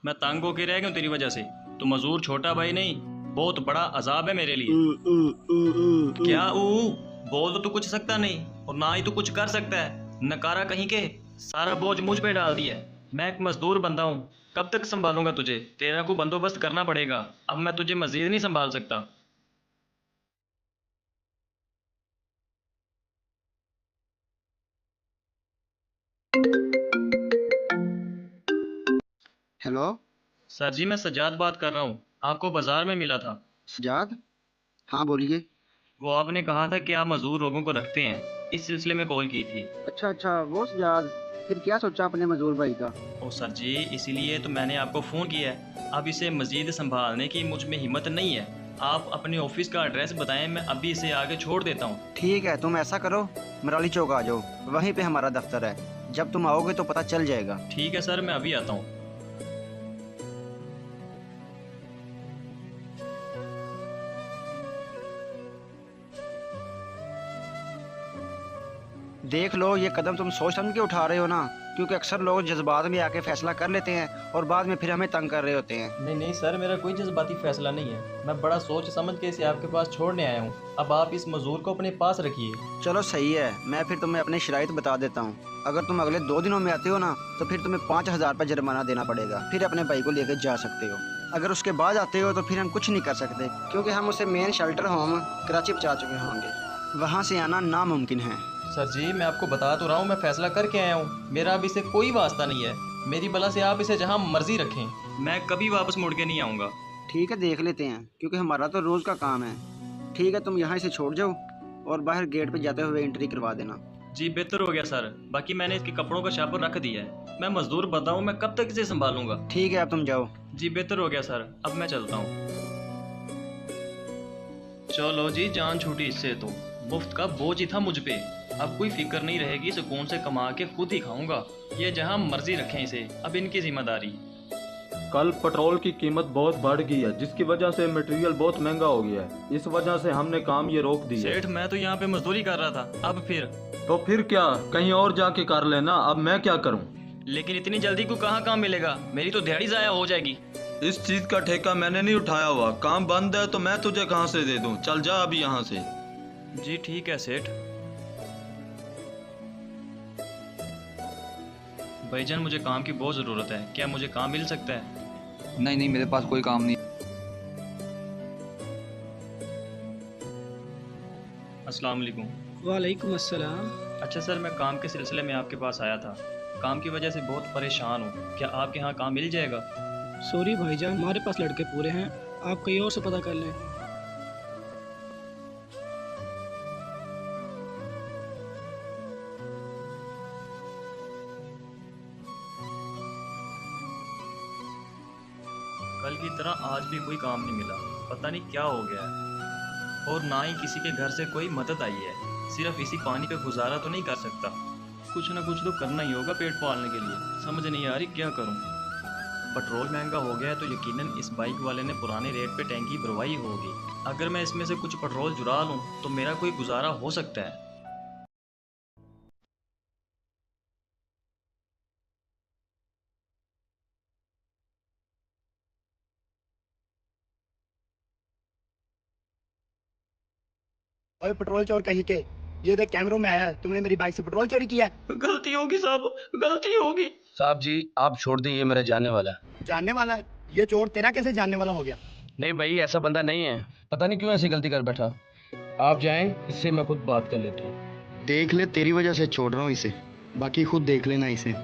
मैं तंग होके रह गया हूँ तेरी वजह से। तू मजदूर छोटा भाई नहीं, बहुत बड़ा अजाब है मेरे लिए। क्या बोल तो तू कुछ सकता नहीं और ना ही तू कुछ कर सकता है। नकारा कहीं के, सारा बोझ मुझ पे डाल दिया है। मैं एक मजदूर बंदा हूँ, कब तक संभालूंगा तुझे? तेरा को बंदोबस्त करना पड़ेगा। अब मैं तुझे मजीद नहीं संभाल सकता। हेलो। सर जी, मैं सज्जाद बात कर रहा हूँ, आपको बाजार में मिला था। सजाद, हाँ बोलिए। वो आपने कहा था कि आप मजदूर लोगों को रखते हैं, इस सिलसिले में कॉल की थी। अच्छा अच्छा, वो सजाद, फिर क्या सोचा अपने मजदूर भाई का? ओ सर जी, इसीलिए तो मैंने आपको फ़ोन किया है। अब इसे मज़ीद संभालने की मुझ में हिम्मत नहीं है। आप अपने ऑफिस का एड्रेस बताएं, मैं अभी इसे आगे छोड़ देता हूँ। ठीक है, तुम ऐसा करो, मराली चौक आ जाओ, वहीं पे हमारा दफ्तर है। जब तुम आओगे तो पता चल जाएगा। ठीक है सर, मैं अभी आता हूँ। देख लो, ये कदम तुम सोच समझ के उठा रहे हो ना, क्योंकि अक्सर लोग जज्बात में आके फैसला कर लेते हैं और बाद में फिर हमें तंग कर रहे होते हैं। नहीं नहीं सर, मेरा कोई जज्बाती फैसला नहीं है। मैं बड़ा सोच समझ के इसे आपके पास छोड़ने आया हूँ। अब आप इस मजदूर को अपने पास रखिए। चलो सही है, मैं फिर तुम्हें अपनी शराइत बता देता हूँ। अगर तुम अगले 2 दिनों में आते हो ना, तो फिर तुम्हें 5,000 रुपये जुर्माना देना पड़ेगा। फिर अपने भाई को लेकर जा सकते हो। अगर उसके बाद आते हो तो फिर हम कुछ नहीं कर सकते, क्योंकि हम उसे मेन शेल्टर होम कराची पहुँचा चुके होंगे। वहाँ से आना नामुमकिन है। सर जी, मैं आपको बता तो रहा हूँ, मैं फैसला करके आया हूँ। मेरा अब इसे कोई वास्ता नहीं है। मेरी बला से आप इसे जहाँ मर्जी रखें, मैं कभी वापस मुड़ के नहीं आऊँगा। ठीक है, देख लेते हैं, क्योंकि हमारा तो रोज़ का काम है। ठीक है, तुम यहाँ इसे छोड़ जाओ और बाहर गेट पे जाते हुए एंट्री करवा देना। जी बेहतर हो गया सर। बाकी मैंने इसके कपड़ों का शापर रख दिया है। मैं मजदूर बताऊँ, मैं कब तक इसे संभालूंगा। ठीक है, अब तुम जाओ। जी बेहतर हो गया सर, अब मैं चलता हूँ। चलो जी, जान छूटी इससे तो। मुफ्त का बोझ ही था मुझ पे। अब कोई फिक्र नहीं रहेगी, सुकून से कमा के खुद ही खाऊंगा। ये जहाँ मर्जी रखें इसे, अब इनकी जिम्मेदारी। कल पेट्रोल की कीमत बहुत बढ़ गई है, जिसकी वजह से मटेरियल बहुत महंगा हो गया है। इस वजह से हमने काम ये रोक दिया। सेठ, मैं तो यहाँ पे मजदूरी कर रहा था, अब फिर? तो फिर क्या, कहीं और जाके कर लेना। अब मैं क्या करूं? लेकिन इतनी जल्दी को कहाँ काम मिलेगा? मेरी तो दिहाड़ी ज़ाया हो जाएगी। इस चीज का ठेका मैंने नहीं उठाया हुआ। काम बंद है तो मैं तुझे कहाँ से दे दूं? चल जा अभी यहाँ से। जी ठीक है सेठ। भाईजान, मुझे काम की बहुत ज़रूरत है, क्या मुझे काम मिल सकता है? नहीं नहीं, मेरे पास कोई काम नहीं। अस्सलाम वालेकुम। वालेकुम अस्सलाम। अच्छा सर, मैं काम के सिलसिले में आपके पास आया था। काम की वजह से बहुत परेशान हूँ, क्या आपके यहाँ काम मिल जाएगा? सॉरी भाईजान, हमारे पास लड़के पूरे हैं, आप कहीं और से पता कर लें। कल की तरह आज भी कोई काम नहीं मिला, पता नहीं क्या हो गया है। और ना ही किसी के घर से कोई मदद आई है। सिर्फ इसी पानी पे गुजारा तो नहीं कर सकता। कुछ ना कुछ तो करना ही होगा पेट पालने के लिए। समझ नहीं आ रही क्या करूं। पेट्रोल महंगा हो गया है तो यकीनन इस बाइक वाले ने पुराने रेट पे टैंकी भरवाई होगी। अगर मैं इसमें से कुछ पेट्रोल जुड़ा लूं तो मेरा कोई गुजारा हो सकता है। और पेट्रोल चोर कहीं के, ये देख कैमरों में आया है, तुमने मेरी बाइक से पेट्रोल चोरी किया है। गलती होगी साहब, गलती होगी। साहब जी, आप छोड़ दें, ये मेरा जानने वाला है। जानने वाला है? ये चोर तेरा कैसे जानने वाला हो गया? नहीं भाई, ऐसा बंदा नहीं है, पता नहीं क्यों ऐसी गलती कर बैठा। आप जाएं, इससे मैं खुद बात कर लेता हूँ। देख ले, तेरी वजह से छोड़ रहा हूँ इसे, बाकी खुद देख लेना इसे।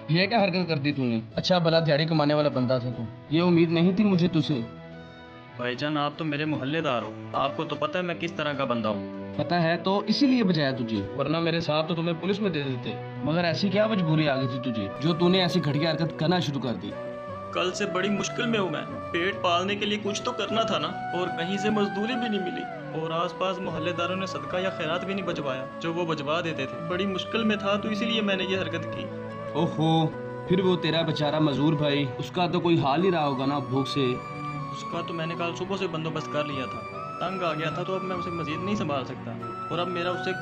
ये क्या हरकत कर दी तूने? अच्छा भला दिहाड़ी कमाने वाला बंदा था तू, ये उम्मीद नहीं थी मुझे तुझसे। भाईजान, आप तो मेरे मोहल्लेदार हो, आपको तो पता है मैं किस तरह का बंदा हूँ। पता है तो इसीलिए बचाया तुझे, वरना मेरे साहब तो तुम्हें पुलिस में दे देते। मगर ऐसी क्या मजबूरी आ गई थी तुझे जो तूने ऐसी घटिया हरकत करना शुरू कर दी? कल से बड़ी मुश्किल में हूँ मैं। पेट पालने के लिए कुछ तो करना था ना, और कहीं से मजदूरी भी नहीं मिली। और आसपास मोहल्लेदारों ने सदका या खैरात भी नहीं बचवाया जो वो बचवा देते थे। बड़ी मुश्किल में था तो इसीलिए मैंने ये हरकत की। ओहो, फिर वो तेरा बेचारा मजदूर भाई, उसका तो कोई हाल ही रहा होगा ना भूख से। उसका तो मैंने कल सुबह से बंदोबस्त कर लिया था। तंग आ गया था तो अब मैं उसे मजीद नहीं संभाल सकता, और अब मेरा उससे